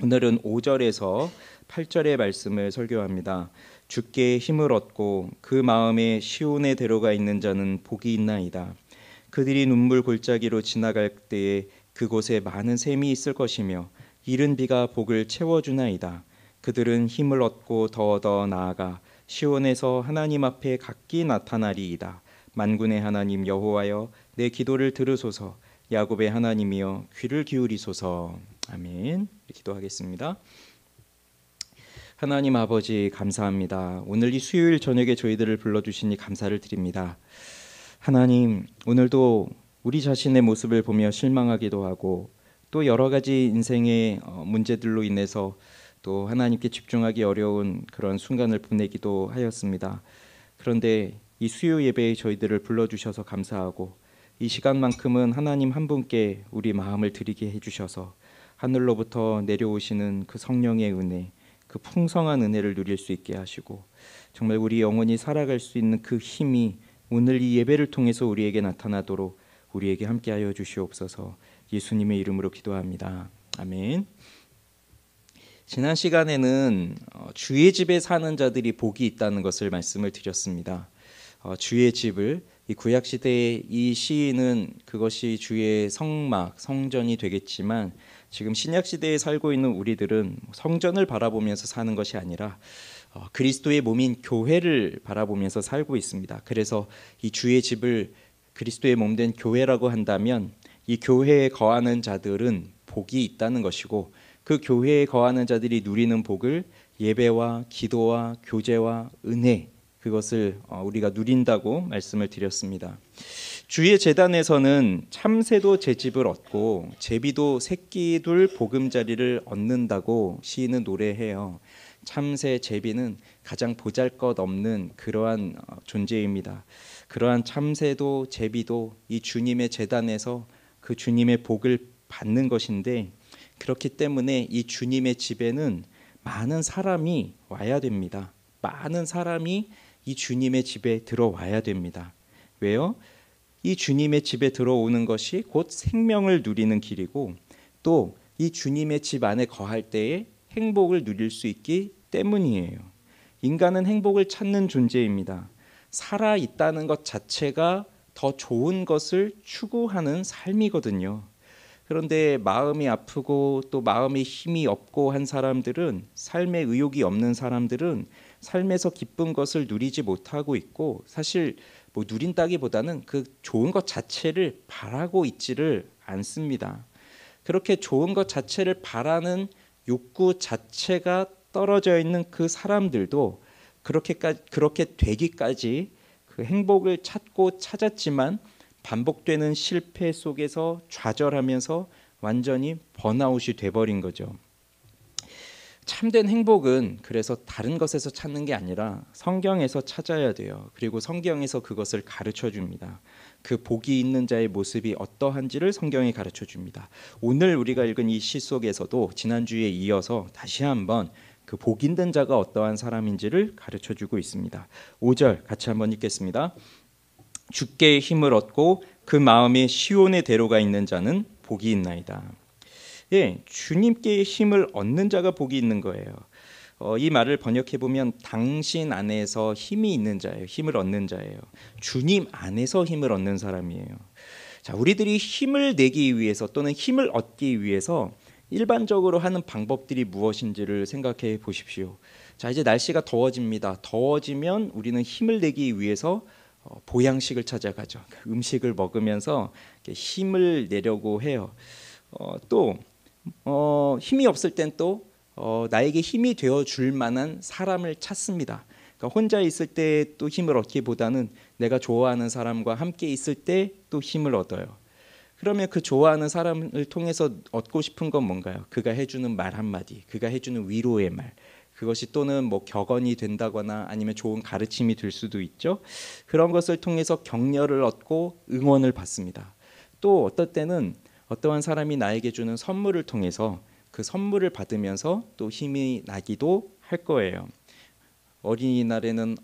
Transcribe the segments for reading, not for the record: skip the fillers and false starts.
오늘은 5절에서 8절의 말씀을 설교합니다. 주께 힘을 얻고 그 마음에 시온에 데려가 있는 자는 복이 있나이다. 그들이 눈물 골짜기로 지나갈 때에 그곳에 많은 샘이 있을 것이며 이른 비가 복을 채워주나이다. 그들은 힘을 얻고 더 나아가 시온에서 하나님 앞에 각기 나타나리이다. 만군의 하나님 여호와여, 내 기도를 들으소서. 야곱의 하나님이여, 귀를 기울이소서. 아멘. 기도하겠습니다. 하나님 아버지, 감사합니다. 오늘 이 수요일 저녁에 저희들을 불러주시니 감사를 드립니다. 하나님, 오늘도 우리 자신의 모습을 보며 실망하기도 하고 또 여러 가지 인생의 문제들로 인해서 또 하나님께 집중하기 어려운 그런 순간을 보내기도 하였습니다. 그런데 이 수요 예배에 저희들을 불러주셔서 감사하고 이 시간만큼은 하나님 한 분께 우리 마음을 드리게 해주셔서 하늘로부터 내려오시는 그 성령의 은혜, 그 풍성한 은혜를 누릴 수 있게 하시고 정말 우리 영혼이 살아갈 수 있는 그 힘이 오늘 이 예배를 통해서 우리에게 나타나도록 우리에게 함께하여 주시옵소서. 예수님의 이름으로 기도합니다. 아멘. 지난 시간에는 주의 집에 사는 자들이 복이 있다는 것을 말씀을 드렸습니다. 주의 집을, 이 구약 시대의 이 시인은 그것이 주의 성막, 성전이 되겠지만 지금 신약 시대에 살고 있는 우리들은 성전을 바라보면서 사는 것이 아니라 그리스도의 몸인 교회를 바라보면서 살고 있습니다. 그래서 이 주의 집을 그리스도의 몸된 교회라고 한다면 이 교회에 거하는 자들은 복이 있다는 것이고 그 교회에 거하는 자들이 누리는 복을 예배와 기도와 교제와 은혜, 그것을 우리가 누린다고 말씀을 드렸습니다. 주의 제단에서는 참새도 제 집을 얻고 제비도 새끼둘 보금자리를 얻는다고 시인은 노래해요. 참새, 제비는 가장 보잘것없는 그러한 존재입니다. 그러한 참새도 제비도 이 주님의 제단에서 그 주님의 복을 받는 것인데, 그렇기 때문에 이 주님의 집에는 많은 사람이 와야 됩니다. 많은 사람이 이 주님의 집에 들어와야 됩니다. 왜요? 이 주님의 집에 들어오는 것이 곧 생명을 누리는 길이고 또 이 주님의 집 안에 거할 때에 행복을 누릴 수 있기 때문이에요. 인간은 행복을 찾는 존재입니다. 살아 있다는 것 자체가 더 좋은 것을 추구하는 삶이거든요. 그런데 마음이 아프고 또 마음에 힘이 없고 한 사람들은, 삶에 의욕이 없는 사람들은 삶에서 기쁜 것을 누리지 못하고 있고, 사실 뭐 누린다기보다는 그 좋은 것 자체를 바라고 있지를 않습니다. 그렇게 좋은 것 자체를 바라는 욕구 자체가 떨어져 있는 그 사람들도 그렇게 되기까지 그 행복을 찾고 찾았지만 반복되는 실패 속에서 좌절하면서 완전히 번아웃이 돼버린 거죠. 참된 행복은 그래서 다른 것에서 찾는 게 아니라 성경에서 찾아야 돼요. 그리고 성경에서 그것을 가르쳐 줍니다. 그 복이 있는 자의 모습이 어떠한지를 성경이 가르쳐 줍니다. 오늘 우리가 읽은 이 시 속에서도 지난주에 이어서 다시 한번 그 복 있는 자가 어떠한 사람인지를 가르쳐 주고 있습니다. 5절 같이 한번 읽겠습니다. 주께 힘을 얻고 그 마음에 시온에 데려가 있는 자는 복이 있나이다. 예, 주님께 힘을 얻는 자가 복이 있는 거예요. 이 말을 번역해 보면 당신 안에서 힘이 있는 자예요. 힘을 얻는 자예요. 주님 안에서 힘을 얻는 사람이에요. 자, 우리들이 힘을 내기 위해서 또는 힘을 얻기 위해서 일반적으로 하는 방법들이 무엇인지를 생각해 보십시오. 자, 이제 날씨가 더워집니다. 더워지면 우리는 힘을 내기 위해서 보양식을 찾아가죠. 음식을 먹으면서 힘을 내려고 해요. 또 힘이 없을 땐 또 나에게 힘이 되어줄 만한 사람을 찾습니다. 그러니까 혼자 있을 때 또 힘을 얻기보다는 내가 좋아하는 사람과 함께 있을 때 또 힘을 얻어요. 그러면 그 좋아하는 사람을 통해서 얻고 싶은 건 뭔가요? 그가 해주는 말 한마디, 그가 해주는 위로의 말, 그것이 또는 뭐 격언이 된다거나 아니면 좋은 가르침이 될 수도 있죠. 그런 것을 통해서 격려를 얻고 응원을 받습니다. 또 어떨 때는 어떠한 사람이 나에게 주는 선물을 통해서 그 선물을 받으면서 또 힘이 나기도 할 거예요. 어린이날에는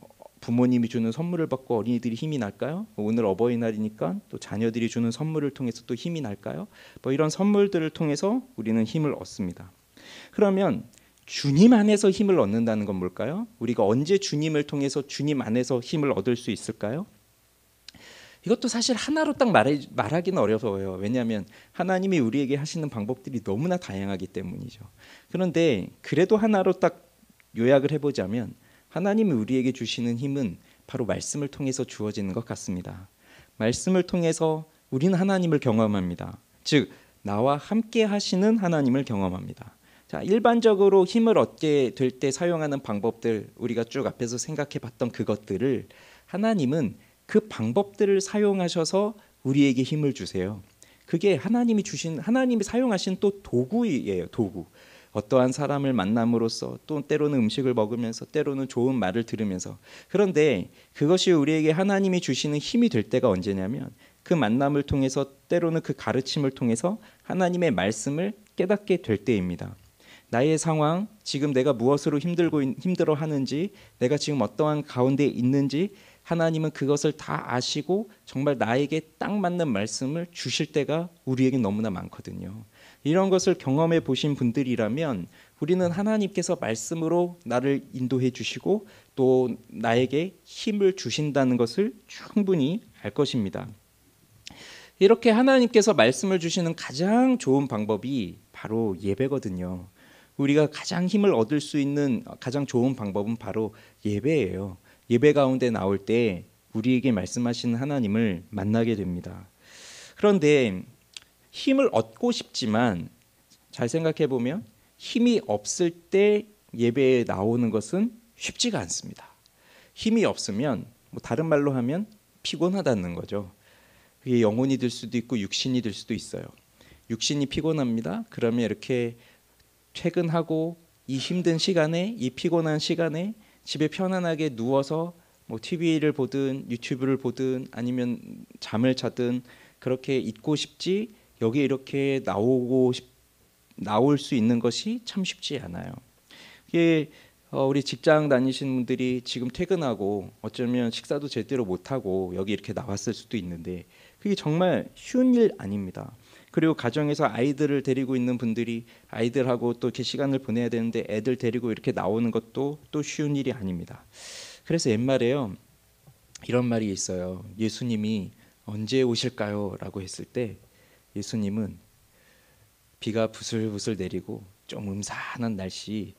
부모님이 주는 선물을 받고 어린이들이 힘이 날까요? 오늘 어버이날이니까 또 자녀들이 주는 선물을 통해서 또 힘이 날까요? 뭐 이런 선물들을 통해서 우리는 힘을 얻습니다. 그러면 주님 안에서 힘을 얻는다는 건 뭘까요? 우리가 언제 주님을 통해서 주님 안에서 힘을 얻을 수 있을까요? 이것도 사실 하나로 딱 말하기는 어려워요. 왜냐하면 하나님이 우리에게 하시는 방법들이 너무나 다양하기 때문이죠. 그런데 그래도 하나로 딱 요약을 해보자면 하나님이 우리에게 주시는 힘은 바로 말씀을 통해서 주어지는 것 같습니다. 말씀을 통해서 우리는 하나님을 경험합니다. 즉 나와 함께 하시는 하나님을 경험합니다. 자, 일반적으로 힘을 얻게 될 때 사용하는 방법들, 우리가 쭉 앞에서 생각해 봤던 그것들을 하나님은 그 방법들을 사용하셔서 우리에게 힘을 주세요. 그게 하나님이 사용하신 또 도구예요. 도구. 어떠한 사람을 만남으로써, 또 때로는 음식을 먹으면서, 때로는 좋은 말을 들으면서. 그런데 그것이 우리에게 하나님이 주시는 힘이 될 때가 언제냐면 그 만남을 통해서, 때로는 그 가르침을 통해서 하나님의 말씀을 깨닫게 될 때입니다. 나의 상황, 지금 내가 무엇으로 힘들어 하는지, 내가 지금 어떠한 가운데 있는지 하나님은 그것을 다 아시고 정말 나에게 딱 맞는 말씀을 주실 때가 우리에게 너무나 많거든요. 이런 것을 경험해 보신 분들이라면 우리는 하나님께서 말씀으로 나를 인도해 주시고 또 나에게 힘을 주신다는 것을 충분히 알 것입니다. 이렇게 하나님께서 말씀을 주시는 가장 좋은 방법이 바로 예배거든요. 우리가 가장 힘을 얻을 수 있는 가장 좋은 방법은 바로 예배예요. 예배 가운데 나올 때 우리에게 말씀하시는 하나님을 만나게 됩니다. 그런데 힘을 얻고 싶지만 잘 생각해 보면 힘이 없을 때 예배에 나오는 것은 쉽지가 않습니다. 힘이 없으면 다른 말로 하면 피곤하다는 거죠. 그게 영혼이 될 수도 있고 육신이 될 수도 있어요. 육신이 피곤합니다. 그러면 이렇게 퇴근하고 이 힘든 시간에, 이 피곤한 시간에 집에 편안하게 누워서 TV를 보든 유튜브를 보든 아니면 잠을 자든 그렇게 있고 싶지, 여기 이렇게 나올 수 있는 것이 참 쉽지 않아요. 이게 우리 직장 다니시는 분들이 지금 퇴근하고 어쩌면 식사도 제대로 못하고 여기 이렇게 나왔을 수도 있는데 그게 정말 쉬운 일 아닙니다. 그리고 가정에서 아이들을 데리고 있는 분들이 아이들하고 또 이렇게 시간을 보내야 되는데 애들 데리고 이렇게 나오는 것도 또 쉬운 일이 아닙니다. 그래서 옛말에요, 이런 말이 있어요. 예수님이 언제 오실까요? 라고 했을 때 예수님은 비가 부슬부슬 내리고 좀 음산한 날씨,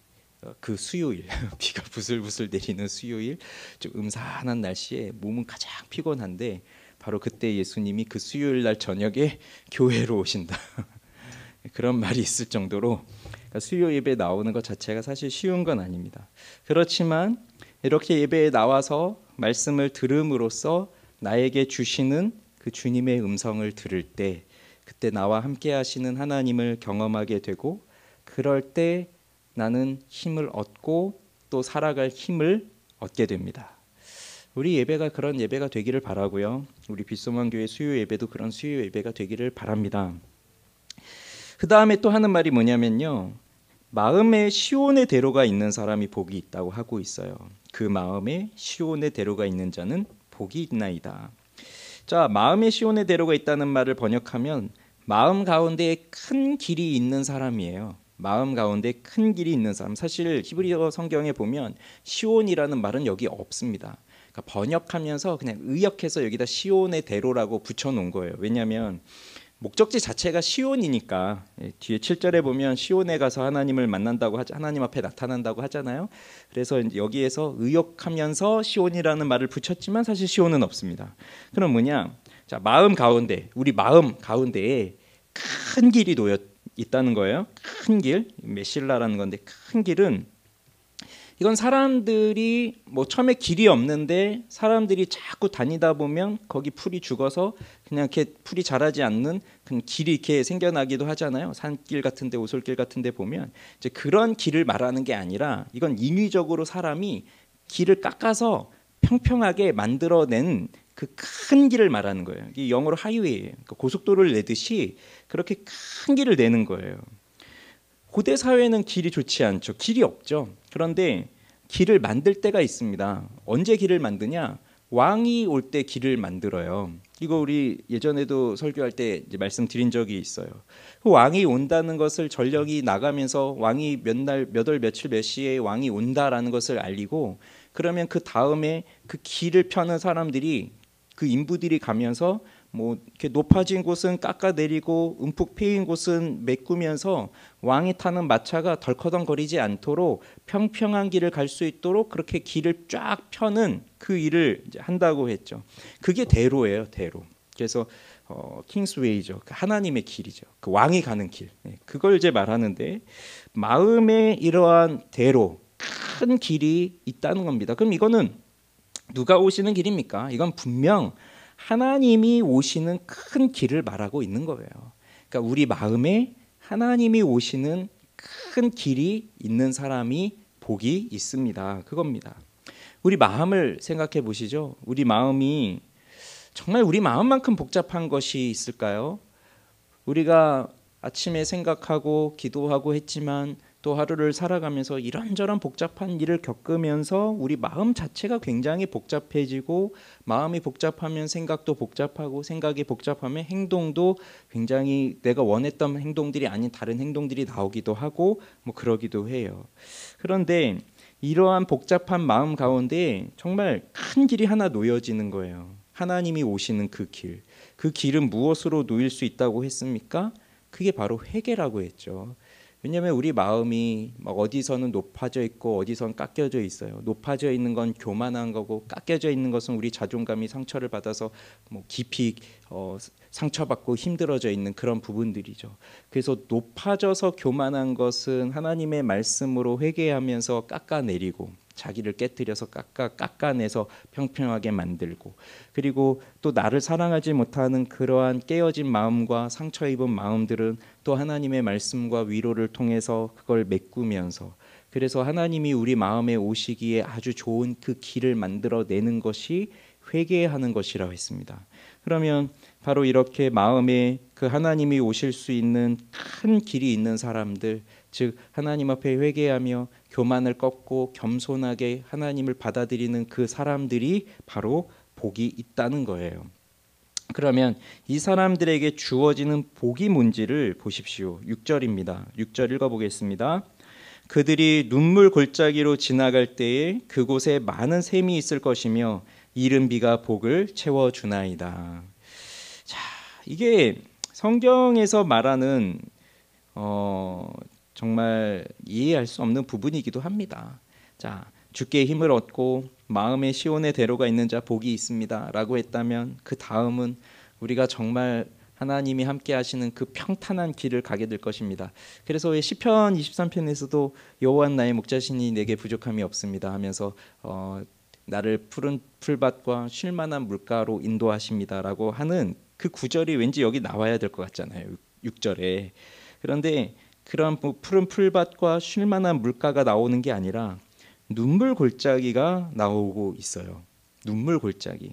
그 수요일 비가 부슬부슬 내리는 수요일, 좀 음산한 날씨에 몸은 가장 피곤한데 바로 그때 예수님이 그 수요일 날 저녁에 교회로 오신다. 그런 말이 있을 정도로 수요 예배에 나오는 것 자체가 사실 쉬운 건 아닙니다. 그렇지만 이렇게 예배에 나와서 말씀을 들음으로써 나에게 주시는 그 주님의 음성을 들을 때 그때 나와 함께 하시는 하나님을 경험하게 되고 그럴 때 나는 힘을 얻고 또 살아갈 힘을 얻게 됩니다. 우리 예배가 그런 예배가 되기를 바라고요. 우리 빗소망교회 수요 예배도 그런 수요 예배가 되기를 바랍니다. 그 다음에 또 하는 말이 뭐냐면요, 마음에 시온의 대로가 있는 사람이 복이 있다고 하고 있어요. 그 마음에 시온의 대로가 있는 자는 복이 있나이다. 자, 마음에 시온의 대로가 있다는 말을 번역하면 마음 가운데에 큰 길이 있는 사람이에요. 마음 가운데 큰 길이 있는 사람. 사실 히브리어 성경에 보면 시온이라는 말은 여기 없습니다. 그러니까 번역하면서 그냥 의역해서 여기다 시온의 대로라고 붙여놓은 거예요. 왜냐하면 목적지 자체가 시온이니까. 뒤에 7절에 보면 시온에 가서 하나님을 만난다고 하나님 앞에 나타난다고 하잖아요. 그래서 여기에서 의역하면서 시온이라는 말을 붙였지만 사실 시온은 없습니다. 그럼 뭐냐? 자, 마음 가운데, 우리 마음 가운데에 큰 길이 놓여 있다는 거예요. 큰 길, 메실라라는 건데 큰 길은 이건 사람들이 처음에 길이 없는데 사람들이 자꾸 다니다 보면 거기 풀이 죽어서 그냥 이렇게 풀이 자라지 않는 그런 길이 이렇게 생겨나기도 하잖아요. 산길 같은데 오솔길 같은데 보면 이제 그런 길을 말하는 게 아니라 이건 인위적으로 사람이 길을 깎아서 평평하게 만들어낸 그 큰 길을 말하는 거예요. 이게 영어로 하이웨이예요. 그러니까 고속도로를 내듯이 그렇게 큰 길을 내는 거예요. 고대 사회는 길이 좋지 않죠. 길이 없죠. 그런데 길을 만들 때가 있습니다. 언제 길을 만드냐? 왕이 올 때 길을 만들어요. 이거 우리 예전에도 설교할 때 이제 말씀드린 적이 있어요. 그 왕이 온다는 것을 전력이 나가면서 왕이 몇 날, 몇 월, 며칠, 몇 시에 왕이 온다라는 것을 알리고 그러면 그 다음에 그 길을 펴는 사람들이 그 인부들이 가면서 뭐 이렇게 높아진 곳은 깎아내리고 움푹 패인 곳은 메꾸면서 왕이 타는 마차가 덜커덩거리지 않도록 평평한 길을 갈 수 있도록 그렇게 길을 쫙 펴는 그 일을 이제 한다고 했죠. 그게 대로예요, 대로. 그래서 킹스웨이죠. 하나님의 길이죠. 그 왕이 가는 길. 그걸 이제 말하는데 마음에 이러한 대로 큰 길이 있다는 겁니다. 그럼 이거는 누가 오시는 길입니까? 이건 분명 하나님이 오시는 큰 길을 말하고 있는 거예요. 그러니까 우리 마음에 하나님이 오시는 큰 길이 있는 사람이 복이 있습니다. 그겁니다. 우리 마음을 생각해 보시죠. 우리 마음이 정말 우리 마음만큼 복잡한 것이 있을까요? 우리가 아침에 생각하고 기도하고 했지만 또 하루를 살아가면서 이런저런 복잡한 일을 겪으면서 우리 마음 자체가 굉장히 복잡해지고 마음이 복잡하면 생각도 복잡하고 생각이 복잡하면 행동도 굉장히 내가 원했던 행동들이 아닌 다른 행동들이 나오기도 하고 뭐 그러기도 해요. 그런데 이러한 복잡한 마음 가운데 정말 큰 길이 하나 놓여지는 거예요. 하나님이 오시는 그 길. 그 길은 무엇으로 놓일 수 있다고 했습니까? 그게 바로 회개라고 했죠. 왜냐하면 우리 마음이 막 어디서는 높아져 있고 어디서는 깎여져 있어요. 높아져 있는 건 교만한 거고 깎여져 있는 것은 우리 자존감이 상처를 받아서 뭐 깊이 상처받고 힘들어져 있는 그런 부분들이죠. 그래서 높아져서 교만한 것은 하나님의 말씀으로 회개하면서 깎아내리고 자기를 깨뜨려서 깎아내서 평평하게 만들고 그리고 또 나를 사랑하지 못하는 그러한 깨어진 마음과 상처 입은 마음들은 또 하나님의 말씀과 위로를 통해서 그걸 메꾸면서 그래서 하나님이 우리 마음에 오시기에 아주 좋은 그 길을 만들어내는 것이 회개하는 것이라고 했습니다. 그러면 바로 이렇게 마음에 그 하나님이 오실 수 있는 큰 길이 있는 사람들, 즉 하나님 앞에 회개하며 교만을 꺾고 겸손하게 하나님을 받아들이는 그 사람들이 바로 복이 있다는 거예요. 그러면 이 사람들에게 주어지는 복이 뭔지를 보십시오. 6절입니다. 6절 읽어보겠습니다. 그들이 눈물 골짜기로 지나갈 때에 그곳에 많은 샘이 있을 것이며 이른 비가 복을 채워주나이다. 자, 이게 성경에서 말하는 정말 이해할 수 없는 부분이기도 합니다. 자, 주께 힘을 얻고 마음에 시온의 대로가 있는 자 복이 있습니다 라고 했다면 그 다음은 우리가 정말 하나님이 함께 하시는 그 평탄한 길을 가게 될 것입니다. 그래서 왜 시편 23편에서도 여호와는 나의 목자시니 내게 부족함이 없습니다 하면서 나를 푸른 풀밭과 쉴만한 물가로 인도하십니다라고 하는 그 구절이 왠지 여기 나와야 될 것 같잖아요. 6절에. 그런데 그런 푸른 풀밭과 쉴만한 물가가 나오는 게 아니라 눈물 골짜기가 나오고 있어요. 눈물 골짜기.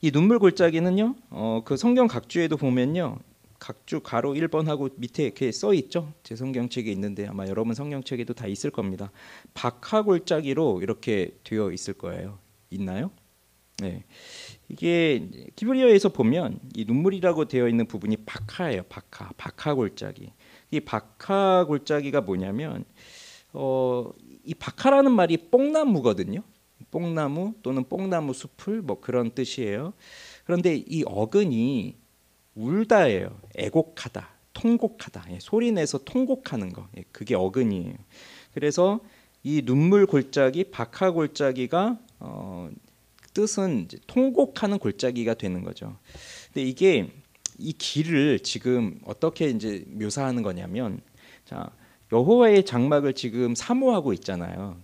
이 눈물 골짜기는요. 그 성경 각주에도 보면요. 각주 가로 1번하고 밑에 이렇게 써 있죠. 제 성경책에 있는데 아마 여러분 성경책에도 다 있을 겁니다. 박하 골짜기로 이렇게 되어 있을 거예요. 있나요? 네. 이게 히브리어에서 보면 이 눈물이라고 되어 있는 부분이 박하예요. 박하 골짜기. 이 박하 골짜기가 뭐냐면 이 박하라는 말이 뽕나무거든요. 뽕나무 또는 뽕나무 숲을 뭐 그런 뜻이에요. 그런데 이 어근이 울다예요. 애곡하다, 통곡하다. 소리내서 통곡하는 거. 그게 어근이에요. 그래서 이 눈물 골짜기, 박하 골짜기가 뜻은 이제 통곡하는 골짜기가 되는 거죠. 근데 이게 이 길을 지금 어떻게 이제 묘사하는 거냐면, 자, 여호와의 장막을 지금 사모하고 있잖아요.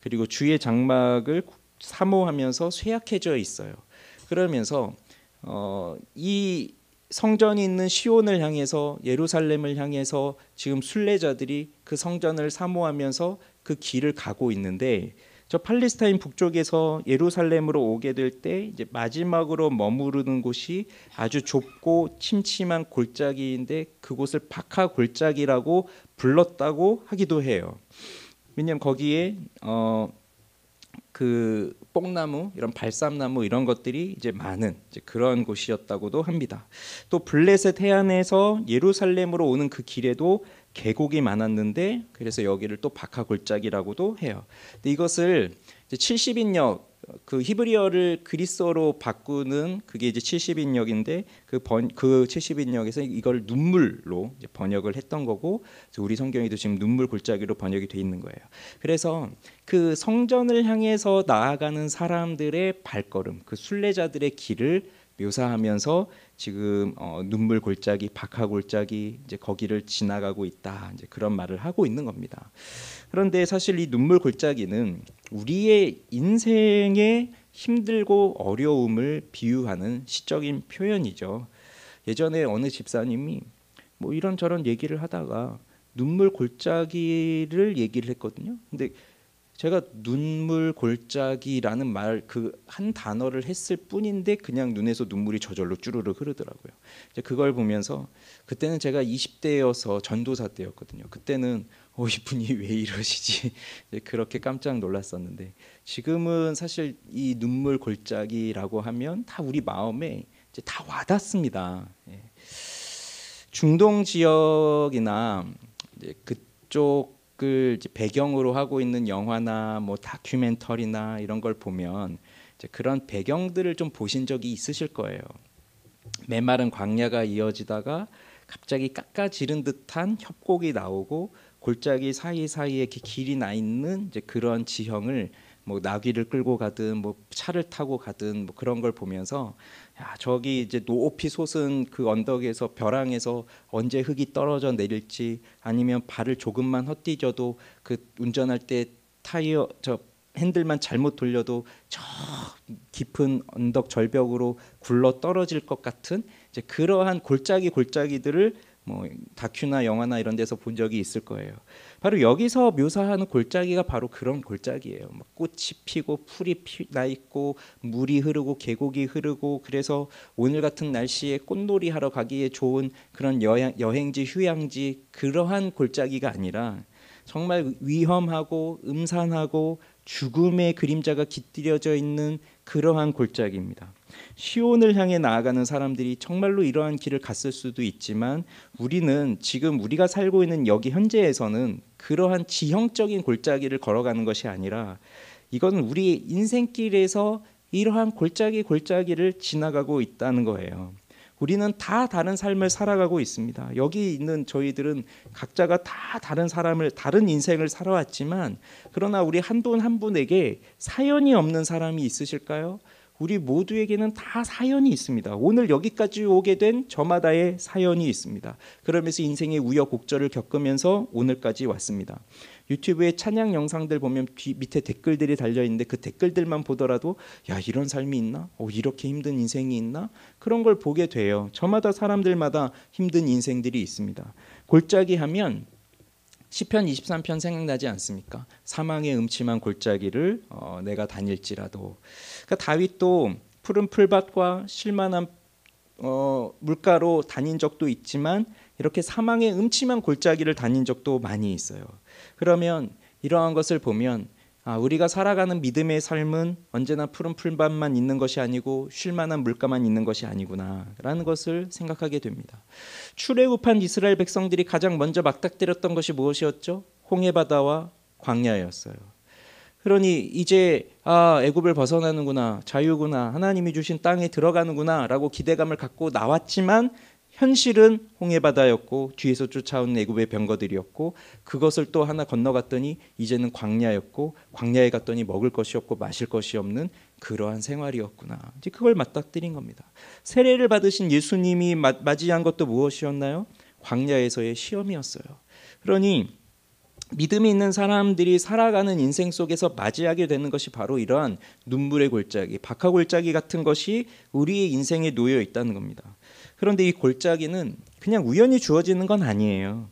그리고 주의 장막을 사모하면서 쇠약해져 있어요. 그러면서 이 성전이 있는 시온을 향해서 예루살렘을 향해서 지금 순례자들이 그 성전을 사모하면서 그 길을 가고 있는데 저 팔레스타인 북쪽에서 예루살렘으로 오게 될 때 이제 마지막으로 머무르는 곳이 아주 좁고 침침한 골짜기인데 그곳을 박하 골짜기라고 불렀다고 하기도 해요. 왜냐하면 거기에 그 뽕나무, 이런 발삼나무 이런 것들이 이제 많은 이제 그런 곳이었다고도 합니다. 또 블레셋 해안에서 예루살렘으로 오는 그 길에도 계곡이 많았는데 그래서 여기를 또 바카골짜기라고도 해요. 근데 이것을 이제 70인역 그 히브리어를 그리스어로 바꾸는 그게 이제 70인역인데 그 70인역에서 이걸 눈물로 이제 번역을 했던 거고 우리 성경에도 지금 눈물 골짜기로 번역이 돼 있는 거예요. 그래서 그 성전을 향해서 나아가는 사람들의 발걸음, 그 순례자들의 길을 묘사하면서 지금 눈물 골짜기, 박하 골짜기 이제 거기를 지나가고 있다. 이제 그런 말을 하고 있는 겁니다. 그런데 사실 이 눈물 골짜기는 우리의 인생의 힘들고 어려움을 비유하는 시적인 표현이죠. 예전에 어느 집사님이 뭐 이런저런 얘기를 하다가 눈물 골짜기를 얘기를 했거든요. 근데 제가 눈물 골짜기라는 말 그 한 단어를 했을 뿐인데 그냥 눈에서 눈물이 저절로 쭈르르 흐르더라고요. 이제 그걸 보면서 그때는 제가 20대여서 전도사 때였거든요. 그때는 이분이 왜 이러시지? 그렇게 깜짝 놀랐었는데 지금은 사실 이 눈물 골짜기라고 하면 다 우리 마음에 이제 다 와닿습니다. 중동 지역이나 이제 그쪽 그 배경으로 하고 있는 영화나 뭐 다큐멘터리나 이런 걸 보면 이제 그런 배경들을 좀 보신 적이 있으실 거예요. 메마른 광야가 이어지다가 갑자기 깎아지른 듯한 협곡이 나오고 골짜기 사이사이에 이렇게 길이 나 있는 이제 그런 지형을 뭐 나귀를 끌고 가든 뭐 차를 타고 가든 뭐 그런 걸 보면서 야, 저기 이제 높이 솟은 그 언덕에서 벼랑에서 언제 흙이 떨어져 내릴지 아니면 발을 조금만 헛디뎌도 그 운전할 때 타이어 저 핸들만 잘못 돌려도 저 깊은 언덕 절벽으로 굴러 떨어질 것 같은 이제 그러한 골짜기들을 뭐 다큐나 영화나 이런 데서 본 적이 있을 거예요. 바로 여기서 묘사하는 골짜기가 바로 그런 골짜기예요. 꽃이 피고 풀이 나 있고 물이 흐르고 계곡이 흐르고 그래서 오늘 같은 날씨에 꽃놀이 하러 가기에 좋은 그런 여행지 휴양지 그러한 골짜기가 아니라 정말 위험하고 음산하고 죽음의 그림자가 깃들여져 있는 그러한 골짜기입니다. 시온을 향해 나아가는 사람들이 정말로 이러한 길을 갔을 수도 있지만 우리는 지금 우리가 살고 있는 여기 현재에서는 그러한 지형적인 골짜기를 걸어가는 것이 아니라 이거는 우리 인생길에서 이러한 골짜기를 지나가고 있다는 거예요. 우리는 다 다른 삶을 살아가고 있습니다. 여기 있는 저희들은 각자가 다 다른 인생을 살아왔지만 그러나 우리 한 분 한 분에게 사연이 없는 사람이 있으실까요? 우리 모두에게는 다 사연이 있습니다. 오늘 여기까지 오게 된 저마다의 사연이 있습니다. 그러면서 인생의 우여곡절을 겪으면서 오늘까지 왔습니다. 유튜브에 찬양 영상들 보면 밑에 댓글들이 달려있는데 그 댓글들만 보더라도 야 이런 삶이 있나? 이렇게 힘든 인생이 있나? 그런 걸 보게 돼요. 저마다 사람들마다 힘든 인생들이 있습니다. 골짜기 하면 시편 23편 생각나지 않습니까? 사망의 음침한 골짜기를 내가 다닐지라도. 그러니까 다윗도 푸른 풀밭과 쉴만한 물가로 다닌 적도 있지만 이렇게 사망의 음침한 골짜기를 다닌 적도 많이 있어요. 그러면 이러한 것을 보면 우리가 살아가는 믿음의 삶은 언제나 푸른 풀밭만 있는 것이 아니고 쉴만한 물가만 있는 것이 아니구나라는 것을 생각하게 됩니다. 출애굽한 이스라엘 백성들이 가장 먼저 맞닥뜨렸던 것이 무엇이었죠? 홍해바다와 광야였어요. 그러니 이제 애굽을 벗어나는구나, 자유구나, 하나님이 주신 땅에 들어가는구나라고 기대감을 갖고 나왔지만 현실은 홍해바다였고 뒤에서 쫓아온 애굽의 병거들이었고 그것을 또 하나 건너갔더니 이제는 광야였고 광야에 갔더니 먹을 것이 없고 마실 것이 없는 그러한 생활이었구나. 이제 그걸 맞닥뜨린 겁니다. 세례를 받으신 예수님이 맞이한 것도 무엇이었나요? 광야에서의 시험이었어요. 그러니 믿음이 있는 사람들이 살아가는 인생 속에서 맞이하게 되는 것이 바로 이러한 눈물의 골짜기, 박하 골짜기 같은 것이 우리의 인생에 놓여 있다는 겁니다. 그런데 이 골짜기는 그냥 우연히 주어지는 건 아니에요.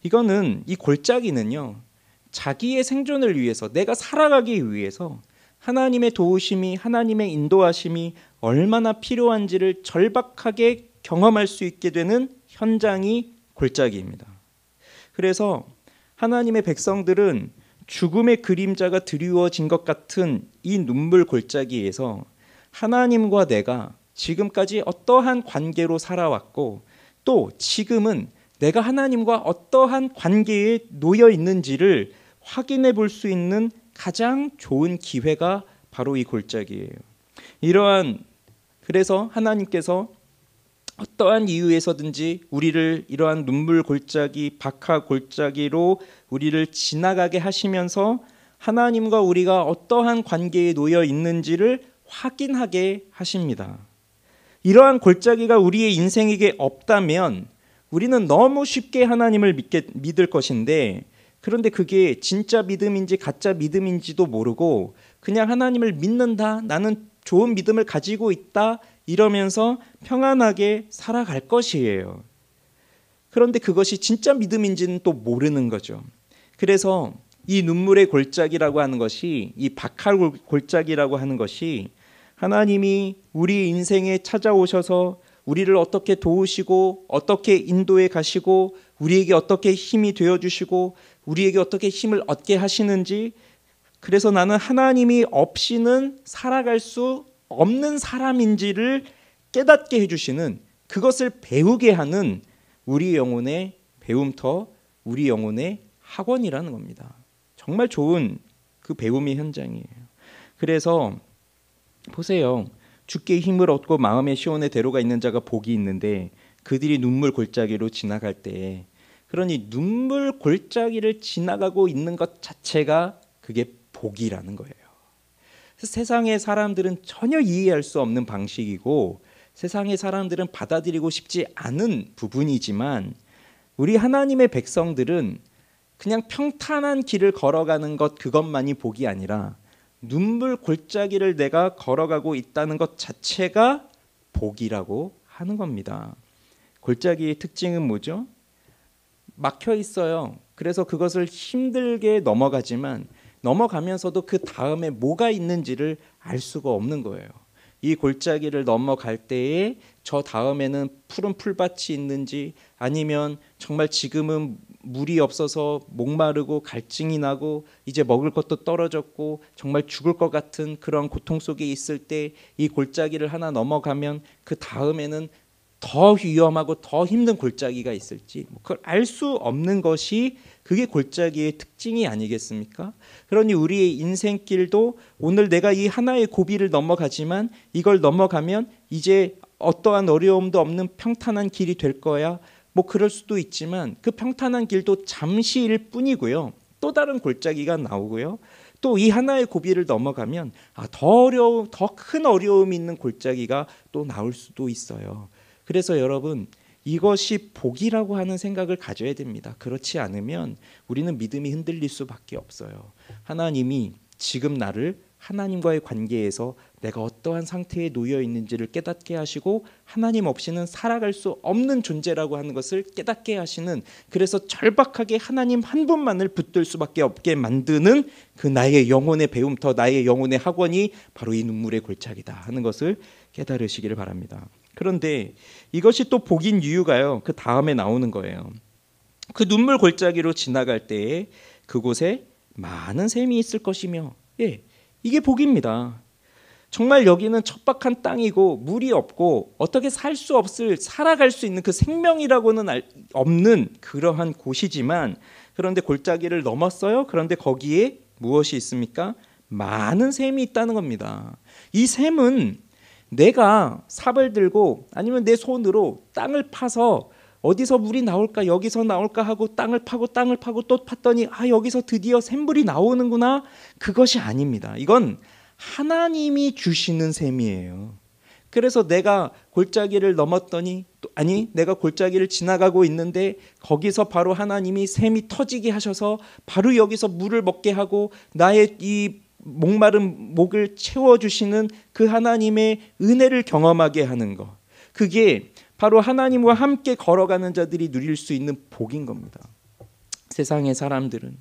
이 골짜기는요, 자기의 생존을 위해서, 내가 살아가기 위해서 하나님의 도우심이, 하나님의 인도하심이 얼마나 필요한지를 절박하게 경험할 수 있게 되는 현장이 골짜기입니다. 그래서 하나님의 백성들은 죽음의 그림자가 드리워진 것 같은 이 눈물 골짜기에서 하나님과 내가 지금까지 어떠한 관계로 살아왔고 또 지금은 내가 하나님과 어떠한 관계에 놓여 있는지를 확인해 볼 수 있는 가장 좋은 기회가 바로 이 골짜기예요. 그래서 하나님께서 어떠한 이유에서든지 우리를 이러한 눈물 골짜기, 박하 골짜기로 우리를 지나가게 하시면서 하나님과 우리가 어떠한 관계에 놓여 있는지를 확인하게 하십니다. 이러한 골짜기가 우리의 인생에게 없다면 우리는 너무 쉽게 하나님을 믿을 것인데, 그런데 그게 진짜 믿음인지 가짜 믿음인지도 모르고 그냥 하나님을 믿는다, 나는 좋은 믿음을 가지고 있다 이러면서 평안하게 살아갈 것이에요. 그런데 그것이 진짜 믿음인지는 또 모르는 거죠. 그래서 이 눈물의 골짜기라고 하는 것이, 이 박할 골짜기라고 하는 것이 하나님이 우리 인생에 찾아오셔서 우리를 어떻게 도우시고 어떻게 인도해 가시고 우리에게 어떻게 힘이 되어주시고 우리에게 어떻게 힘을 얻게 하시는지, 그래서 나는 하나님이 없이는 살아갈 수 없는 사람인지를 깨닫게 해주시는, 그것을 배우게 하는 우리 영혼의 배움터, 우리 영혼의 학원이라는 겁니다. 정말 좋은 그 배움의 현장이에요. 그래서 보세요. 주께 힘을 얻고 마음의 시온의 대로가 있는 자가 복이 있는데 그들이 눈물 골짜기로 지나갈 때에, 그러니 눈물 골짜기를 지나가고 있는 것 자체가 그게 복이라는 거예요. 세상의 사람들은 전혀 이해할 수 없는 방식이고 세상의 사람들은 받아들이고 싶지 않은 부분이지만 우리 하나님의 백성들은 그냥 평탄한 길을 걸어가는 것, 그것만이 복이 아니라 눈물 골짜기를 내가 걸어가고 있다는 것 자체가 복이라고 하는 겁니다. 골짜기의 특징은 뭐죠? 막혀 있어요. 그래서 그것을 힘들게 넘어가지만 넘어가면서도 그 다음에 뭐가 있는지를 알 수가 없는 거예요. 이 골짜기를 넘어갈 때에 저 다음에는 푸른 풀밭이 있는지, 아니면 정말 지금은 물이 없어서 목마르고 갈증이 나고 이제 먹을 것도 떨어졌고 정말 죽을 것 같은 그런 고통 속에 있을 때 이 골짜기를 하나 넘어가면 그 다음에는 더 위험하고 더 힘든 골짜기가 있을지, 그걸 알 수 없는 것이 그게 골짜기의 특징이 아니겠습니까? 그러니 우리의 인생길도 오늘 내가 이 하나의 고비를 넘어가지만 이걸 넘어가면 이제 어떠한 어려움도 없는 평탄한 길이 될 거야. 뭐 그럴 수도 있지만 그 평탄한 길도 잠시일 뿐이고요. 또 다른 골짜기가 나오고요. 또 이 하나의 고비를 넘어가면 더 큰 어려움이 있는 골짜기가 또 나올 수도 있어요. 그래서 여러분, 이것이 복이라고 하는 생각을 가져야 됩니다. 그렇지 않으면 우리는 믿음이 흔들릴 수밖에 없어요. 하나님이 지금 나를 하나님과의 관계에서 내가 어떠한 상태에 놓여 있는지를 깨닫게 하시고 하나님 없이는 살아갈 수 없는 존재라고 하는 것을 깨닫게 하시는, 그래서 절박하게 하나님 한 분만을 붙들 수밖에 없게 만드는 그 나의 영혼의 배움터, 나의 영혼의 학원이 바로 이 눈물의 골짜기다 하는 것을 깨달으시기를 바랍니다. 그런데 이것이 또 복인 이유가요, 그 다음에 나오는 거예요. 그 눈물 골짜기로 지나갈 때에 그곳에 많은 샘이 있을 것이며, 이게 복입니다. 정말 여기는 척박한 땅이고 물이 없고 어떻게 살아갈 수 있는 그 생명이라고는 없는 그러한 곳이지만, 그런데 골짜기를 넘었어요. 그런데 거기에 무엇이 있습니까? 많은 샘이 있다는 겁니다. 이 샘은 내가 삽을 들고 아니면 내 손으로 땅을 파서 어디서 물이 나올까, 여기서 나올까 하고 땅을 파고 또 팠더니 여기서 드디어 샘물이 나오는구나, 그것이 아닙니다. 이건 하나님이 주시는 샘이에요. 그래서 내가 골짜기를 넘었더니 내가 골짜기를 지나가고 있는데 거기서 바로 하나님이 샘이 터지게 하셔서 바로 여기서 물을 먹게 하고 나의 이 목마른 목을 채워주시는 그 하나님의 은혜를 경험하게 하는 것, 그게 바로 하나님과 함께 걸어가는 자들이 누릴 수 있는 복인 겁니다. 세상의 사람들은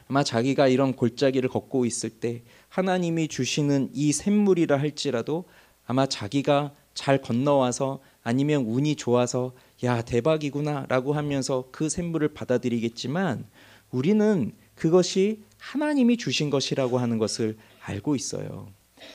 아마 자기가 이런 골짜기를 걷고 있을 때 하나님이 주시는 이 샘물이라 할지라도 아마 자기가 잘 건너와서 아니면 운이 좋아서 야 대박이구나 라고 하면서 그 샘물을 받아들이겠지만, 우리는 그것이 하나님이 주신 것이라고 하는 것을 알고 있어요.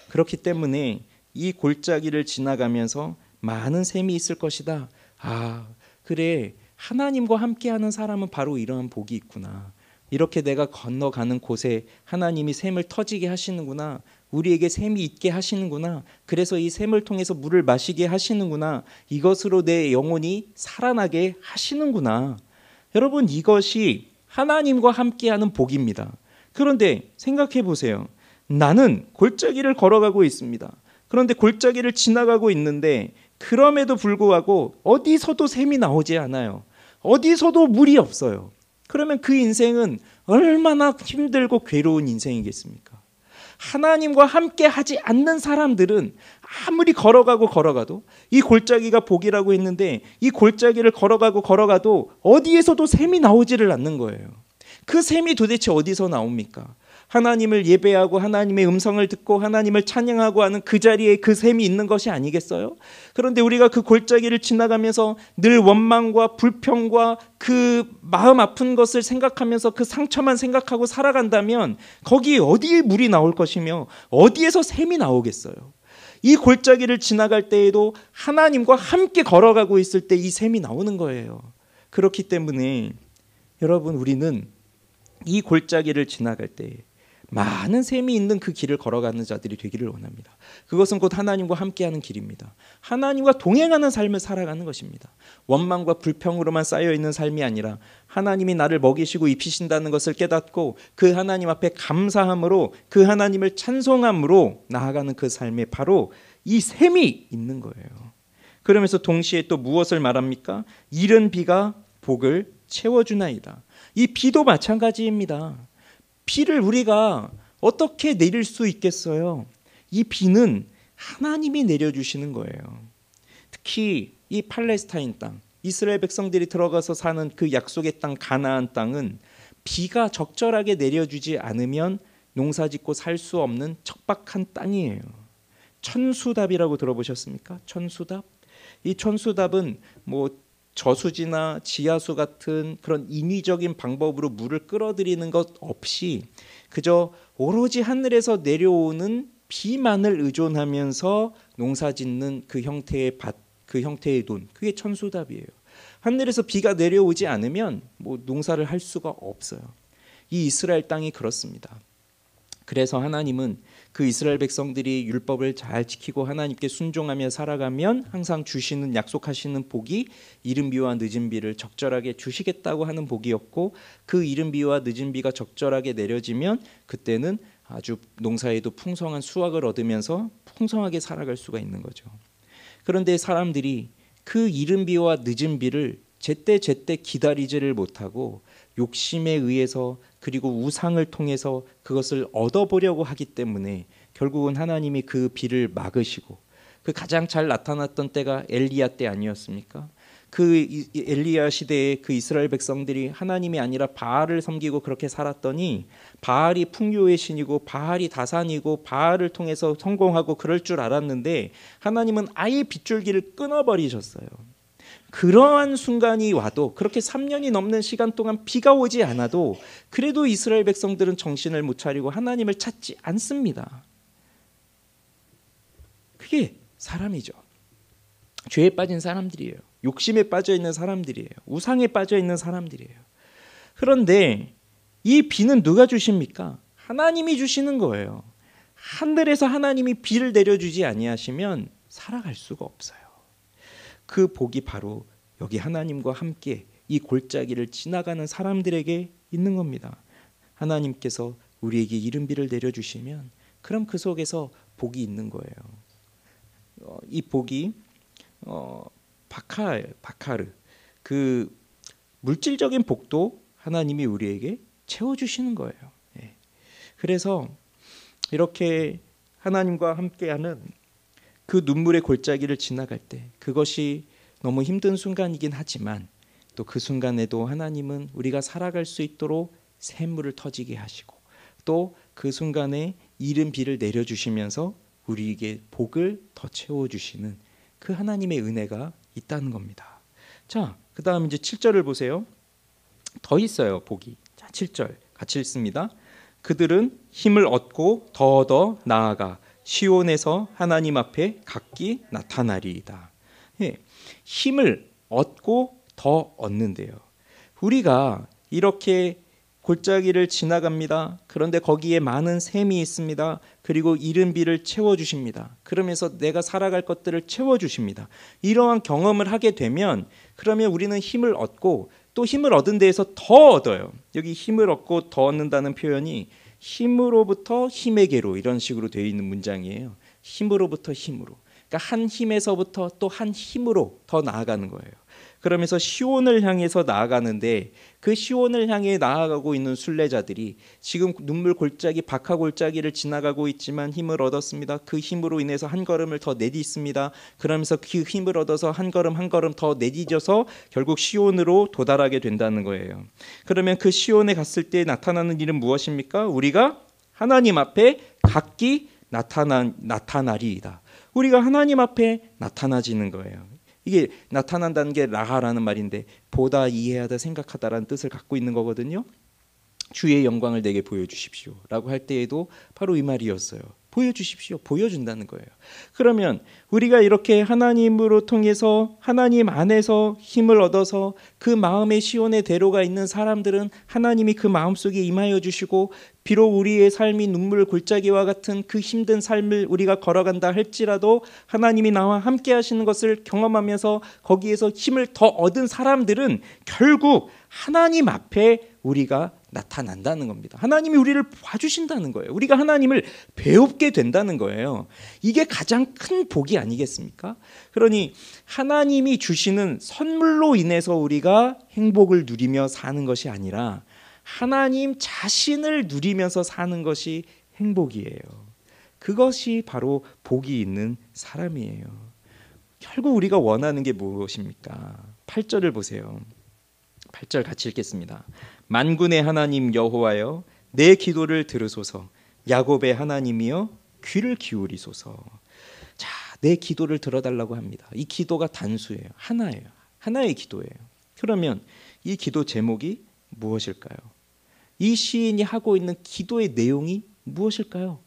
그렇기 때문에 이 골짜기를 지나가면서 많은 샘이 있을 것이다. 아, 그래. 하나님과 함께하는 사람은 바로 이러한 복이 있구나. 이렇게 내가 건너가는 곳에 하나님이 샘을 터지게 하시는구나. 우리에게 샘이 있게 하시는구나. 그래서 이 샘을 통해서 물을 마시게 하시는구나. 이것으로 내 영혼이 살아나게 하시는구나. 여러분, 이것이 하나님과 함께하는 복입니다. 그런데 생각해 보세요. 나는 골짜기를 걸어가고 있습니다. 그런데 골짜기를 지나가고 있는데 그럼에도 불구하고 어디서도 샘이 나오지 않아요. 어디서도 물이 없어요. 그러면 그 인생은 얼마나 힘들고 괴로운 인생이겠습니까? 하나님과 함께 하지 않는 사람들은 아무리 걸어가도 이 골짜기가 복이라고 했는데 이 골짜기를 걸어가도 어디에서도 샘이 나오지를 않는 거예요. 그 샘이 도대체 어디서 나옵니까? 하나님을 예배하고 하나님의 음성을 듣고 하나님을 찬양하고 하는 그 자리에 그 샘이 있는 것이 아니겠어요? 그런데 우리가 그 골짜기를 지나가면서 늘 원망과 불평과 그 마음 아픈 것을 생각하면서 그 상처만 생각하고 살아간다면 거기 어디에 물이 나올 것이며 어디에서 샘이 나오겠어요? 이 골짜기를 지나갈 때에도 하나님과 함께 걸어가고 있을 때 이 샘이 나오는 거예요. 그렇기 때문에 여러분, 우리는 이 골짜기를 지나갈 때 많은 샘이 있는 그 길을 걸어가는 자들이 되기를 원합니다. 그것은 곧 하나님과 함께하는 길입니다. 하나님과 동행하는 삶을 살아가는 것입니다. 원망과 불평으로만 쌓여있는 삶이 아니라 하나님이 나를 먹이시고 입히신다는 것을 깨닫고 그 하나님 앞에 감사함으로 그 하나님을 찬송함으로 나아가는 그 삶에 바로 이 샘이 있는 거예요. 그러면서 동시에 또 무엇을 말합니까? 이른 비가 복을 채워주나이다. 이 비도 마찬가지입니다. 비를 우리가 어떻게 내릴 수 있겠어요? 이 비는 하나님이 내려주시는 거예요. 특히 이 팔레스타인 땅, 이스라엘 백성들이 들어가서 사는 그 약속의 땅 가나안 땅은 비가 적절하게 내려주지 않으면 농사짓고 살 수 없는 척박한 땅이에요. 천수답이라고 들어보셨습니까? 천수답? 이 천수답은 저수지나 지하수 같은 그런 인위적인 방법으로 물을 끌어들이는 것 없이 그저 오로지 하늘에서 내려오는 비만을 의존하면서 농사짓는 그 형태의 밭, 그 형태의 돈, 그게 천수답이에요. 하늘에서 비가 내려오지 않으면 농사를 할 수가 없어요. 이 이스라엘 땅이 그렇습니다. 그래서 하나님은 그 이스라엘 백성들이 율법을 잘 지키고 하나님께 순종하며 살아가면 항상 주시는 약속하시는 복이 이른 비와 늦은 비를 적절하게 주시겠다고 하는 복이었고, 그 이른 비와 늦은 비가 적절하게 내려지면 그때는 아주 농사에도 풍성한 수확을 얻으면서 풍성하게 살아갈 수가 있는 거죠. 그런데 사람들이 그 이른 비와 늦은 비를 제때제때 기다리지를 못하고 욕심에 의해서 그리고 우상을 통해서 그것을 얻어보려고 하기 때문에 결국은 하나님이 그 비를 막으시고, 그 가장 잘 나타났던 때가 엘리야 때 아니었습니까? 그 엘리야 시대에 그 이스라엘 백성들이 하나님이 아니라 바알을 섬기고 그렇게 살았더니 바알이 풍요의 신이고 바알이 다산이고 바알을 통해서 성공하고 그럴 줄 알았는데 하나님은 아예 빗줄기를 끊어버리셨어요. 그러한 순간이 와도, 그렇게 3년이 넘는 시간 동안 비가 오지 않아도 그래도 이스라엘 백성들은 정신을 못 차리고 하나님을 찾지 않습니다. 그게 사람이죠. 죄에 빠진 사람들이에요. 욕심에 빠져 있는 사람들이에요. 우상에 빠져 있는 사람들이에요. 그런데 이 비는 누가 주십니까? 하나님이 주시는 거예요. 하늘에서 하나님이 비를 내려주지 아니하시면 살아갈 수가 없어요. 그 복이 바로 여기 하나님과 함께 이 골짜기를 지나가는 사람들에게 있는 겁니다. 하나님께서 우리에게 이른 비를 내려주시면 그럼 그 속에서 복이 있는 거예요. 이 복이 바카르, 그 물질적인 복도 하나님이 우리에게 채워주시는 거예요. 그래서 이렇게 하나님과 함께하는 그 눈물의 골짜기를 지나갈 때 그것이 너무 힘든 순간이긴 하지만 또 그 순간에도 하나님은 우리가 살아갈 수 있도록 샘물을 터지게 하시고 또 그 순간에 이른 비를 내려주시면서 우리에게 복을 더 채워주시는 그 하나님의 은혜가 있다는 겁니다. 자, 그 다음 이제 7절을 보세요. 더 있어요, 복이. 자, 7절. 같이 읽습니다. 그들은 힘을 얻고 더 나아가 시온에서 하나님 앞에 각기 나타나리이다. 예, 힘을 얻고 더 얻는데요. 우리가 이렇게 골짜기를 지나갑니다. 그런데 거기에 많은 샘이 있습니다. 그리고 이른 비를 채워주십니다. 그러면서 내가 살아갈 것들을 채워주십니다. 이러한 경험을 하게 되면 그러면 우리는 힘을 얻고 또 힘을 얻은 데에서 더 얻어요. 여기 힘을 얻고 더 얻는다는 표현이 힘으로부터 힘에게로 이런 식으로 되어 있는 문장이에요. 힘으로부터 힘으로. 그러니까 한 힘에서부터 또 한 힘으로 더 나아가는 거예요. 그러면서 시온을 향해서 나아가는데 그 시온을 향해 나아가고 있는 순례자들이 지금 눈물 골짜기 박하 골짜기를 지나가고 있지만 힘을 얻었습니다. 그 힘으로 인해서 한 걸음을 더 내딛습니다. 그러면서 그 힘을 얻어서 한 걸음 한 걸음 더 내딛어서 결국 시온으로 도달하게 된다는 거예요. 그러면 그 시온에 갔을 때 나타나는 일은 무엇입니까? 우리가 하나님 앞에 각기 나타나리이다. 우리가 하나님 앞에 나타나지는 거예요. 이게 나타난다는 게 라하라는 말인데 보다, 이해하다, 생각하다라는 뜻을 갖고 있는 거거든요. 주의 영광을 내게 보여주십시오 라고 할 때에도 바로 이 말이었어요. 보여주십시오. 보여준다는 거예요. 그러면 우리가 이렇게 하나님으로 통해서 하나님 안에서 힘을 얻어서 그 마음의 시온의 대로가 있는 사람들은 하나님이 그 마음속에 임하여 주시고 비록 우리의 삶이 눈물 골짜기와 같은 그 힘든 삶을 우리가 걸어간다 할지라도 하나님이 나와 함께 하시는 것을 경험하면서 거기에서 힘을 더 얻은 사람들은 결국 하나님 앞에 우리가 나타난다는 겁니다. 하나님이 우리를 봐주신다는 거예요. 우리가 하나님을 배웁게 된다는 거예요. 이게 가장 큰 복이 아니겠습니까? 그러니 하나님이 주시는 선물로 인해서 우리가 행복을 누리며 사는 것이 아니라 하나님 자신을 누리면서 사는 것이 행복이에요. 그것이 바로 복이 있는 사람이에요. 결국 우리가 원하는 게 무엇입니까? 8절을 보세요. 8절 같이 읽겠습니다. 만군의 하나님 여호와여 내 기도를 들으소서. 야곱의 하나님이여 귀를 기울이소서. 자, 내 기도를 들어달라고 합니다. 이 기도가 단수예요. 하나예요. 하나의 기도예요. 그러면 이 기도 제목이 무엇일까요? 이 시인이 하고 있는 기도의 내용이 무엇일까요?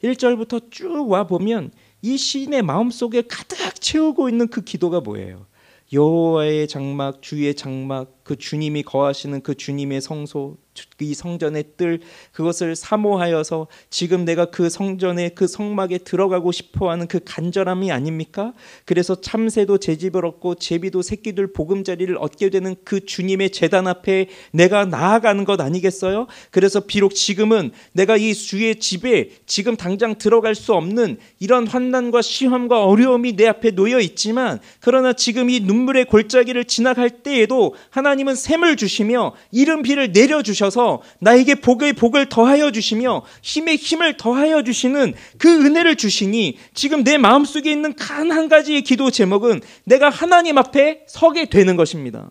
1절부터 쭉 와보면 이 시인의 마음속에 가득 채우고 있는 그 기도가 뭐예요? 여호와의 장막, 주의 장막, 그 주님이 거하시는 그 주님의 성소, 이 성전의 뜰, 그것을 사모하여서 지금 내가 그 성전에 그 성막에 들어가고 싶어하는 그 간절함이 아닙니까? 그래서 참새도 제 집을 얻고 제비도 새끼들 보금자리를 얻게 되는 그 주님의 제단 앞에 내가 나아가는 것 아니겠어요? 그래서 비록 지금은 내가 이 주의 집에 지금 당장 들어갈 수 없는 이런 환난과 시험과 어려움이 내 앞에 놓여 있지만 그러나 지금 이 눈물의 골짜기를 지나갈 때에도 하나님은 샘을 주시며 이른 비를 내려주셔서 나에게 복의 복을 더하여 주시며 힘의 힘을 더하여 주시는 그 은혜를 주시니 지금 내 마음속에 있는 단 한 가지의 기도 제목은 내가 하나님 앞에 서게 되는 것입니다.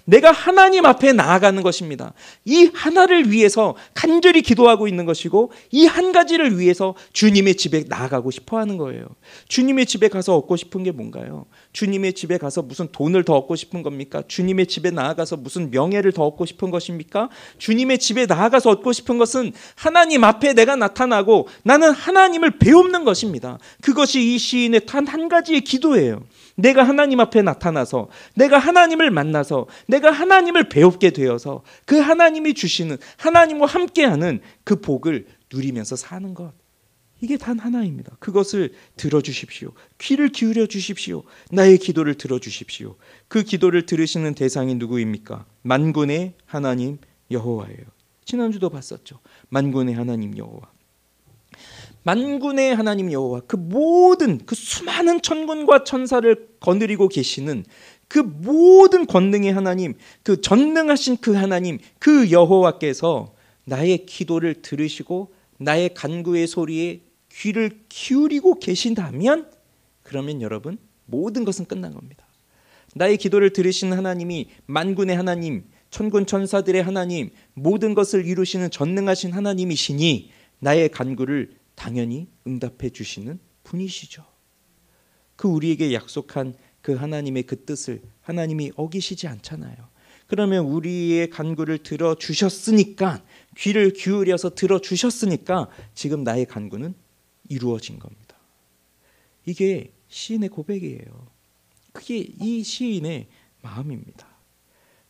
내가 하나님 앞에 나아가는 것입니다. 이 하나를 위해서 간절히 기도하고 있는 것이고 이 한 가지를 위해서 주님의 집에 나아가고 싶어하는 거예요. 주님의 집에 가서 얻고 싶은 게 뭔가요? 주님의 집에 가서 무슨 돈을 더 얻고 싶은 겁니까? 주님의 집에 나아가서 무슨 명예를 더 얻고 싶은 것입니까? 주님의 집에 나아가서 얻고 싶은 것은 하나님 앞에 내가 나타나고 나는 하나님을 배우는 것입니다. 그것이 이 시인의 단 한 가지의 기도예요. 내가 하나님 앞에 나타나서 내가 하나님을 만나서 내가 하나님을 배우게 되어서 그 하나님이 주시는 하나님과 함께하는 그 복을 누리면서 사는 것. 이게 단 하나입니다. 그것을 들어주십시오. 귀를 기울여 주십시오. 나의 기도를 들어주십시오. 그 기도를 들으시는 대상이 누구입니까? 만군의 하나님 여호와예요. 지난주도 봤었죠. 만군의 하나님 여호와. 만군의 하나님 여호와, 그 모든 그 수많은 천군과 천사를 거느리고 계시는 그 모든 권능의 하나님, 그 전능하신 그 하나님, 그 여호와께서 나의 기도를 들으시고 나의 간구의 소리에 귀를 기울이고 계신다면 그러면 여러분 모든 것은 끝난 겁니다. 나의 기도를 들으시는 하나님이 만군의 하나님, 천군 천사들의 하나님, 모든 것을 이루시는 전능하신 하나님이시니 나의 간구를 당연히 응답해 주시는 분이시죠. 그 우리에게 약속한 그 하나님의 그 뜻을 하나님이 어기시지 않잖아요. 그러면 우리의 간구를 들어주셨으니까, 귀를 기울여서 들어주셨으니까 지금 나의 간구는 이루어진 겁니다. 이게 시인의 고백이에요. 그게 이 시인의 마음입니다.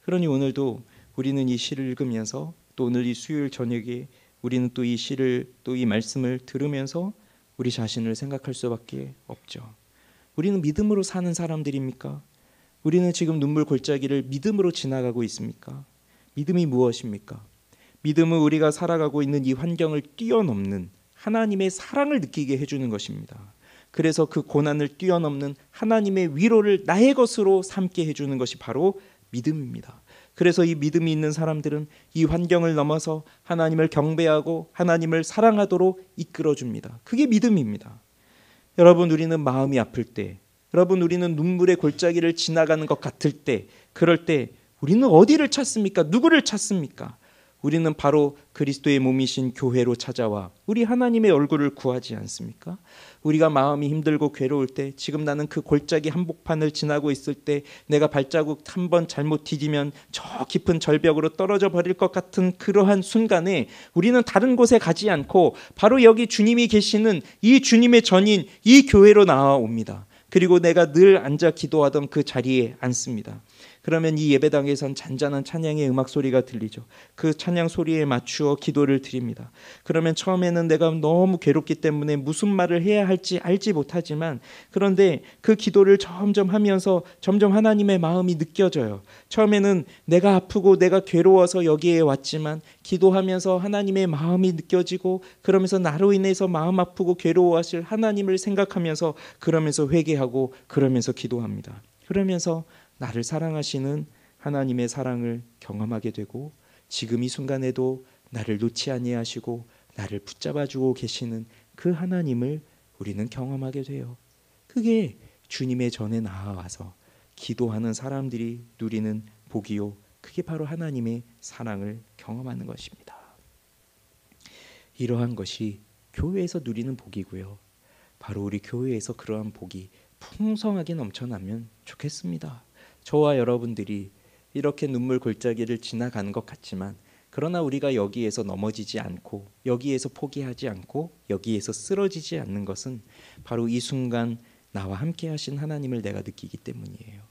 그러니 오늘도 우리는 이 시를 읽으면서, 또 오늘 이 수요일 저녁에 우리는 또 이 시를, 또 이 말씀을 들으면서 우리 자신을 생각할 수밖에 없죠. 우리는 믿음으로 사는 사람들입니까? 우리는 지금 눈물 골짜기를 믿음으로 지나가고 있습니까? 믿음이 무엇입니까? 믿음은 우리가 살아가고 있는 이 환경을 뛰어넘는 하나님의 사랑을 느끼게 해주는 것입니다. 그래서 그 고난을 뛰어넘는 하나님의 위로를 나의 것으로 삼게 해주는 것이 바로 믿음입니다. 그래서 이 믿음이 있는 사람들은 이 환경을 넘어서 하나님을 경배하고 하나님을 사랑하도록 이끌어줍니다. 그게 믿음입니다. 여러분, 우리는 마음이 아플 때, 여러분, 우리는 눈물의 골짜기를 지나가는 것 같을 때, 그럴 때 우리는 어디를 찾습니까? 누구를 찾습니까? 우리는 바로 그리스도의 몸이신 교회로 찾아와 우리 하나님의 얼굴을 구하지 않습니까? 우리가 마음이 힘들고 괴로울 때, 지금 나는 그 골짜기 한복판을 지나고 있을 때 내가 발자국 한 번 잘못 디디면 저 깊은 절벽으로 떨어져 버릴 것 같은 그러한 순간에 우리는 다른 곳에 가지 않고 바로 여기 주님이 계시는 이 주님의 전인 이 교회로 나아옵니다. 그리고 내가 늘 앉아 기도하던 그 자리에 앉습니다. 그러면 이 예배당에선 잔잔한 찬양의 음악 소리가 들리죠. 그 찬양 소리에 맞추어 기도를 드립니다. 그러면 처음에는 내가 너무 괴롭기 때문에 무슨 말을 해야 할지 알지 못하지만, 그런데 그 기도를 점점 하면서 점점 하나님의 마음이 느껴져요. 처음에는 내가 아프고 내가 괴로워서 여기에 왔지만 기도하면서 하나님의 마음이 느껴지고, 그러면서 나로 인해서 마음 아프고 괴로워하실 하나님을 생각하면서, 그러면서 회개하고, 그러면서 기도합니다. 그러면서 나를 사랑하시는 하나님의 사랑을 경험하게 되고, 지금 이 순간에도 나를 놓지 아니하시고 나를 붙잡아주고 계시는 그 하나님을 우리는 경험하게 돼요. 그게 주님의 전에 나아와서 기도하는 사람들이 누리는 복이요, 그게 바로 하나님의 사랑을 경험하는 것입니다. 이러한 것이 교회에서 누리는 복이고요, 바로 우리 교회에서 그러한 복이 풍성하게 넘쳐나면 좋겠습니다. 저와 여러분들이 이렇게 눈물 골짜기를 지나가는 것 같지만, 그러나 우리가 여기에서 넘어지지 않고, 여기에서 포기하지 않고, 여기에서 쓰러지지 않는 것은 바로 이 순간 나와 함께 하신 하나님을 내가 느끼기 때문이에요.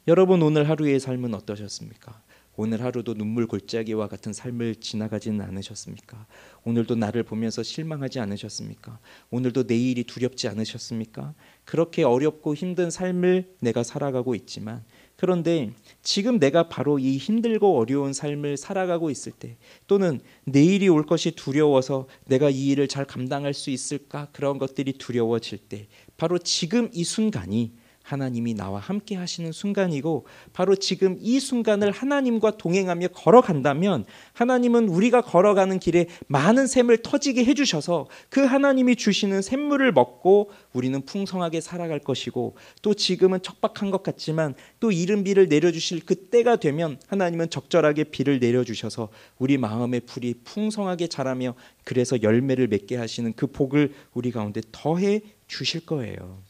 여러분, 오늘 하루의 삶은 어떠셨습니까? 오늘 하루도 눈물 골짜기와 같은 삶을 지나가지는 않으셨습니까? 오늘도 나를 보면서 실망하지 않으셨습니까? 오늘도 내일이 두렵지 않으셨습니까? 그렇게 어렵고 힘든 삶을 내가 살아가고 있지만, 그런데 지금 내가 바로 이 힘들고 어려운 삶을 살아가고 있을 때, 또는 내일이 올 것이 두려워서 내가 이 일을 잘 감당할 수 있을까, 그런 것들이 두려워질 때, 바로 지금 이 순간이 하나님이 나와 함께 하시는 순간이고, 바로 지금 이 순간을 하나님과 동행하며 걸어간다면 하나님은 우리가 걸어가는 길에 많은 샘을 터지게 해주셔서 그 하나님이 주시는 샘물을 먹고 우리는 풍성하게 살아갈 것이고, 또 지금은 척박한 것 같지만 또 이른 비를 내려주실 그 때가 되면 하나님은 적절하게 비를 내려주셔서 우리 마음의 풀이 풍성하게 자라며, 그래서 열매를 맺게 하시는 그 복을 우리 가운데 더해 주실 거예요.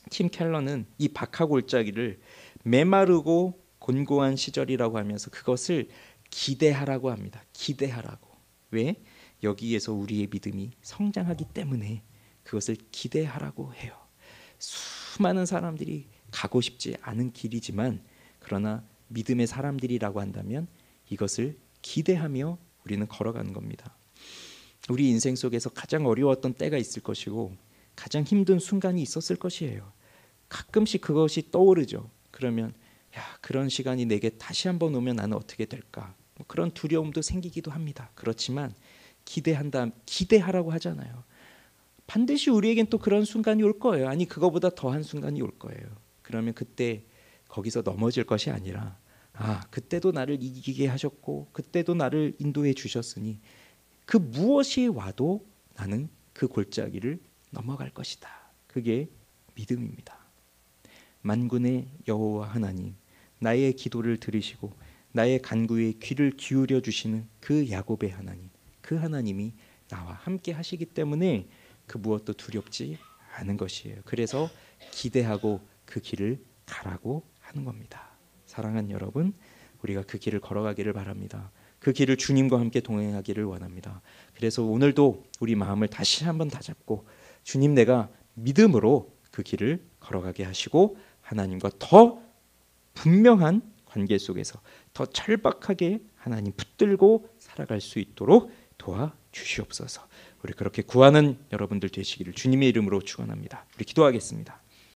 팀 켈러는 이 박하골짜기를 메마르고 곤고한 시절이라고 하면서 그것을 기대하라고 합니다. 기대하라고. 왜? 여기에서 우리의 믿음이 성장하기 때문에 그것을 기대하라고 해요. 수많은 사람들이 가고 싶지 않은 길이지만, 그러나 믿음의 사람들이라고 한다면 이것을 기대하며 우리는 걸어가는 겁니다. 우리 인생 속에서 가장 어려웠던 때가 있을 것이고, 가장 힘든 순간이 있었을 것이에요. 가끔씩 그것이 떠오르죠. 그러면 그런 시간이 내게 다시 한번 오면 나는 어떻게 될까? 그런 두려움도 생기기도 합니다. 그렇지만 기대하라고 하잖아요. 반드시 우리에겐 또 그런 순간이 올 거예요. 아니, 그거보다 더한 순간이 올 거예요. 그러면 그때 거기서 넘어질 것이 아니라, 그때도 나를 이기게 하셨고 그때도 나를 인도해 주셨으니 그 무엇이 와도 나는 그 골짜기를 넘어갈 것이다. 그게 믿음입니다. 만군의 여호와 하나님, 나의 기도를 들으시고 나의 간구에 귀를 기울여 주시는 그 야곱의 하나님, 그 하나님이 나와 함께 하시기 때문에 그 무엇도 두렵지 않은 것이에요. 그래서 기대하고 그 길을 가라고 하는 겁니다. 사랑하는 여러분, 우리가 그 길을 걸어가기를 바랍니다. 그 길을 주님과 함께 동행하기를 원합니다. 그래서 오늘도 우리 마음을 다시 한번 다잡고 주님, 내가 믿음으로 그 길을 걸어가게 하시고 하나님과 더 분명한 관계 속에서 더 철박하게 하나님 붙들고 살아갈 수 있도록 도와주시옵소서. 우리 그렇게 구하는 여러분들 되시기를 주님의 이름으로 축원합니다. 우리 기도하겠습니다.